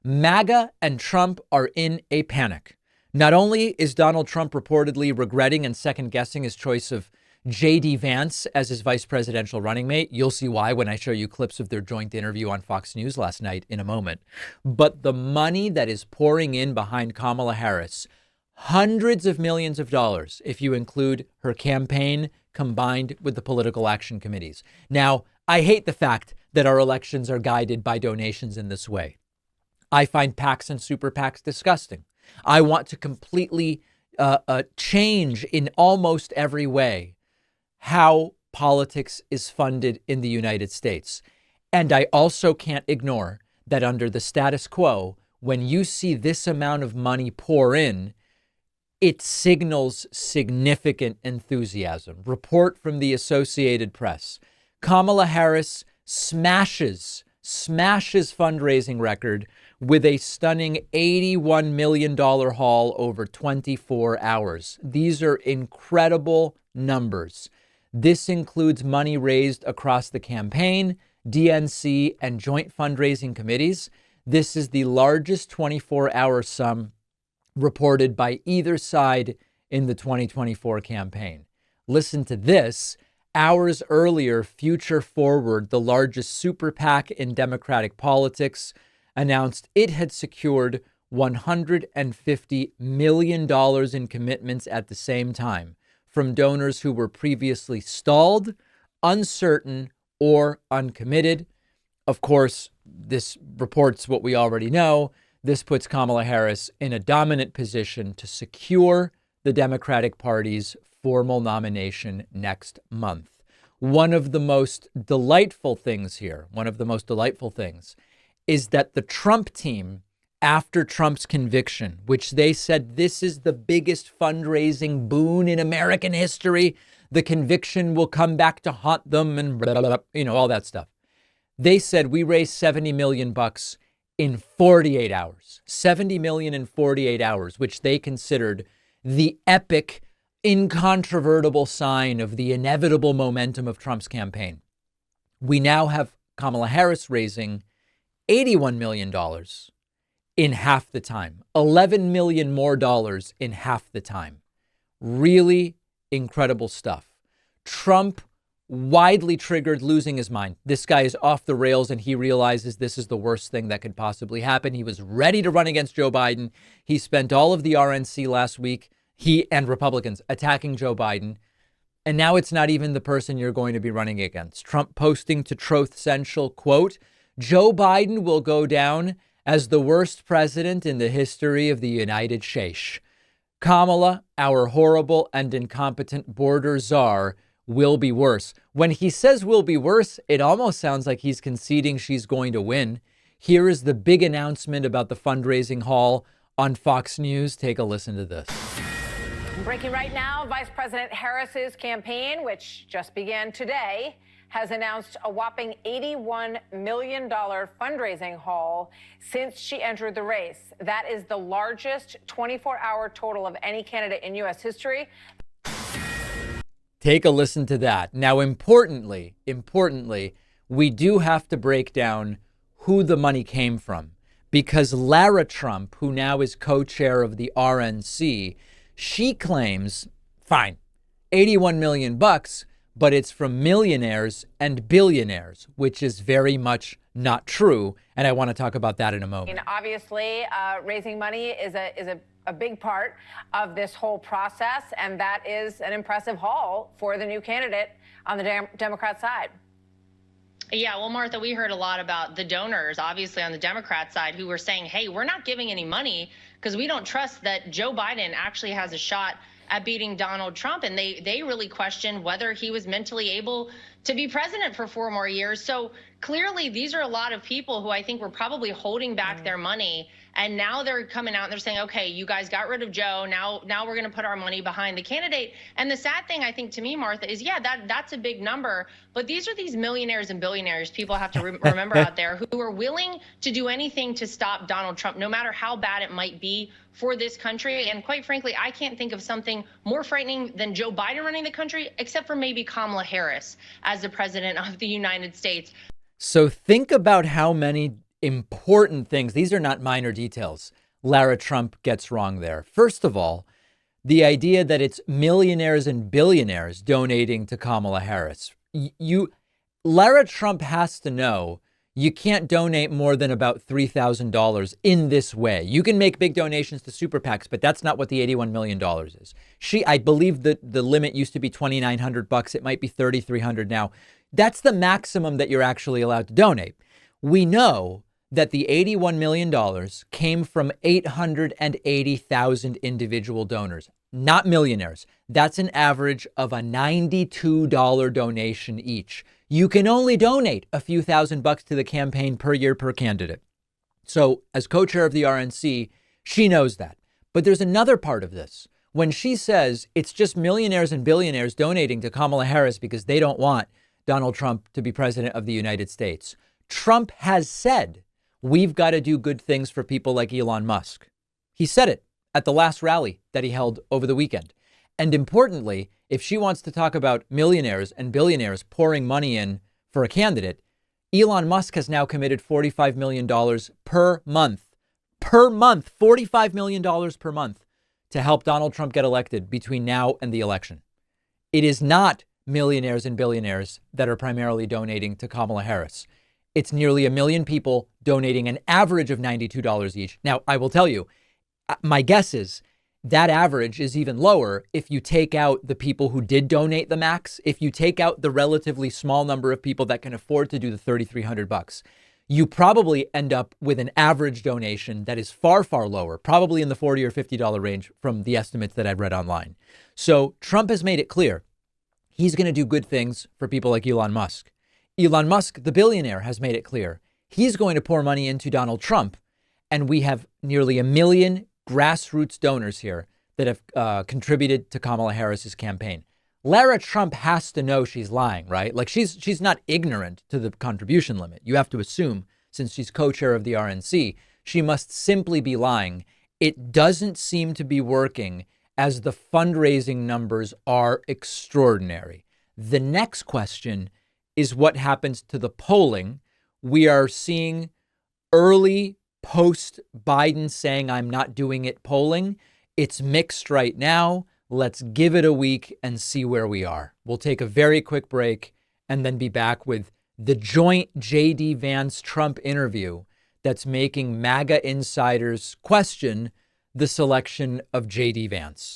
MAGA and Trump are in a panic. Not only is Donald Trump reportedly regretting and second guessing his choice of J.D. Vance as his vice presidential running mate. You'll see why when I show you clips of their joint interview on Fox News last night in a moment. But the money that is pouring in behind Kamala Harris, hundreds of millions of dollars, if you include her campaign combined with the political action committees. Now, I hate the fact that our elections are guided by donations in this way. I find PACs and super PACs disgusting. I want to completely change in almost every way how politics is funded in the United States. And I also can't ignore that under the status quo, when you see this amount of money pour in, it signals significant enthusiasm. Report from the Associated Press. Kamala Harris smashes fundraising record with a stunning $81 million haul over 24 hours. These are incredible numbers. This includes money raised across the campaign, DNC, and joint fundraising committees. This is the largest 24-hour sum reported by either side in the 2024 campaign. Listen to this. Hours earlier, Future Forward, the largest super PAC in Democratic politics, announced it had secured $150 million in commitments at the same time from donors who were previously stalled, uncertain, or uncommitted. Of course, this reports what we already know. This puts Kamala Harris in a dominant position to secure the Democratic Party's formal nomination next month. One of the most delightful things is that the Trump team, after Trump's conviction, which they said this is the biggest fundraising boon in American history, the conviction will come back to haunt them and blah, blah, blah, all that stuff. They said we raised $70 million in 48 hours, 70 million in 48 hours, which they considered the epic, incontrovertible sign of the inevitable momentum of Trump's campaign. We now have Kamala Harris raising $81 million in half the time, $11 million more dollars in half the time. Really incredible stuff. Trump widely triggered, losing his mind. This guy is off the rails and he realizes this is the worst thing that could possibly happen. He was ready to run against Joe Biden. He spent all of the RNC last week, he and Republicans, attacking Joe Biden. And now it's not even the person you're going to be running against. Trump posting to Truth Central, quote, Joe Biden will go down as the worst president in the history of the United States. Kamala, our horrible and incompetent border czar, will be worse. When he says will be worse, it almost sounds like he's conceding she's going to win. Here is the big announcement about the fundraising haul on Fox News. Take a listen to this. Breaking right now, Vice President Harris's campaign, which just began today, has announced a whopping $81 million fundraising haul since she entered the race. That is the largest 24-hour total of any candidate in U.S. history. Take a listen to that. Now, importantly, we do have to break down who the money came from, because Lara Trump, who now is co-chair of the RNC, she claims, fine, 81 million bucks, but it's from millionaires and billionaires, which is very much not true. And I want to talk about that in a moment. And obviously, raising money is a big part of this whole process. And that is an impressive haul for the new candidate on the Democrat side. Yeah, well, Martha, we heard a lot about the donors, obviously, on the Democrat side, who were saying, hey, we're not giving any money because we don't trust that Joe Biden actually has a shot at beating Donald Trump. And they really questioned whether he was mentally able to be president for 4 more years. So clearly, these are a lot of people who I think were probably holding back their money. And now they're coming out and they're saying, OK, you guys got rid of Joe. Now we're going to put our money behind the candidate. And the sad thing, I think, to me, Martha, is, yeah, that's a big number. But these are these millionaires and billionaires people have to remember out there who are willing to do anything to stop Donald Trump, no matter how bad it might be for this country. And quite frankly, I can't think of something more frightening than Joe Biden running the country, except for maybe Kamala Harris as the president of the United States. So think about how many important things. These are not minor details Lara Trump gets wrong there. First of all, the idea that it's millionaires and billionaires donating to Kamala Harris. Lara Trump has to know you can't donate more than about $3,000 in this way. You can make big donations to super PACs, but that's not what the $81 million is. I believe that the limit used to be $2,900. It might be $3,300 now. That's the maximum that you're actually allowed to donate. We know that the $81 million came from 880,000 individual donors, not millionaires. That's an average of a $92 donation each. You can only donate a few $1,000s to the campaign per year per candidate. So as co-chair of the RNC, she knows that. But there's another part of this. When she says it's just millionaires and billionaires donating to Kamala Harris because they don't want Donald Trump to be president of the United States, Trump has said, we've got to do good things for people like Elon Musk. He said it at the last rally that he held over the weekend. And importantly, if she wants to talk about millionaires and billionaires pouring money in for a candidate, Elon Musk has now committed $45 million per month, $45 million per month to help Donald Trump get elected between now and the election. It is not millionaires and billionaires that are primarily donating to Kamala Harris. It's nearly 1 million people donating an average of $92 each. Now, I will tell you, my guess is that average is even lower if you take out the people who did donate the max. If you take out the relatively small number of people that can afford to do the $3,300, you probably end up with an average donation that is far, far lower, probably in the $40 or $50 range from the estimates that I've read online. So Trump has made it clear he's going to do good things for people like Elon Musk. Elon Musk, the billionaire, has made it clear he's going to pour money into Donald Trump. And we have nearly 1 million grassroots donors here that have contributed to Kamala Harris's campaign. Lara Trump has to know she's lying, right? Like she's not ignorant to the contribution limit. You have to assume, since she's co-chair of the RNC, she must simply be lying. It doesn't seem to be working as the fundraising numbers are extraordinary. The next question is what happens to the polling. We are seeing early post-Biden saying, I'm not doing it polling. It's mixed right now. Let's give it a week and see where we are. We'll take a very quick break and then be back with the joint J.D. Vance-Trump interview that's making MAGA insiders question the selection of J.D. Vance.